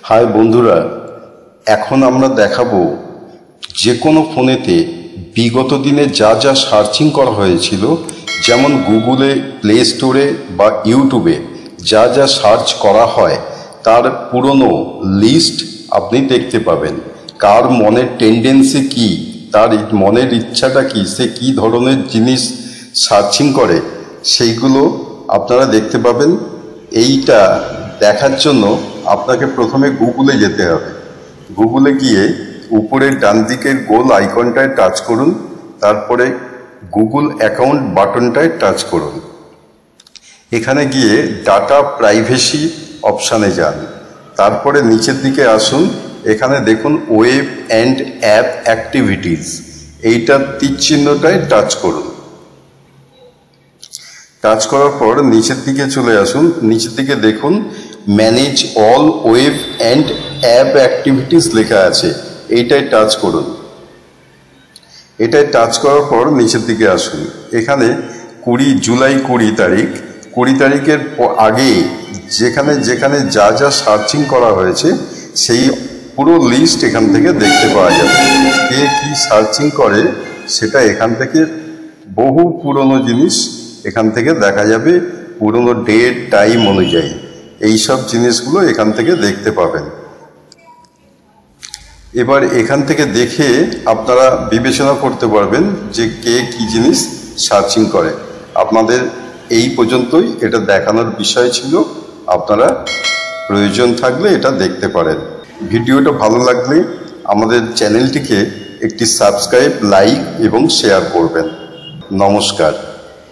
High বন্ধুরা, এখন আমরা দেখাবো যে কোনো ফোনেতে বিগত দিনে যা যা সার্চিং করা হয়েছিল, যেমন গুগলে, প্লে স্টোরে বা ইউটিউবে যা যা সার্চ করা হয় তার পুরনো লিস্ট আপনি দেখতে পাবেন। কার মনের টেন্ডেন্সি কি, তার মনের ইচ্ছাটা কি, সে কি ধরনের জিনিস সার্চিং করে, সেইগুলো আপনারা দেখতে পাবেন। এইটা দেখার জন্য আপনাকে প্রথমে গুগলে যেতে হবে। গুগলে গিয়ে উপরের ডান দিকের গোল আইকনটায় টাচ করুন, তারপরে গুগল অ্যাকাউন্ট বাটনটায় টাচ করুন। এখানে গিয়ে ডাটা প্রাইভেসি অপশানে যান, তারপরে নিচের দিকে আসুন। এখানে দেখুন ওয়েব অ্যান্ড অ্যাপ অ্যাক্টিভিটিস, এইটার তীর চিহ্নটায় টাচ করুন। টাচ করার পর নিচের দিকে চলে আসুন। নিচের দিকে দেখুন manage all web and app activities লেখা আছে, এইটায় টাচ করুন। এটায় টাচ করার পর নিচের দিকে আসুন। এখানে জুলাই 20 তারিখের আগে যেখানে যেখানে যা যা সার্চিং করা হয়েছে সেই পুরো লিস্ট এখান থেকে দেখতে পাওয়া যাবে। কে কি সার্চিং করে সেটা এখান থেকে বহু পুরনো জিনিস এখান থেকে দেখা যাবে, পুরনো ডেট টাইম অনুযায়ী এইসব জিনিসগুলো এখান থেকে দেখতে পাবেন। এবার এখান থেকে দেখে আপনারা বিবেচনা করতে পারবেন যে কে কি জিনিস সার্চিং করে। আপনাদের এই পর্যন্তই এটা দেখানোর বিষয় ছিল। আপনারা প্রয়োজন থাকলে এটা দেখতে পারেন। ভিডিওটা ভালো লাগলে আমাদের চ্যানেলটিকে একটি সাবস্ক্রাইব, লাইক এবং শেয়ার করবেন। নমস্কার।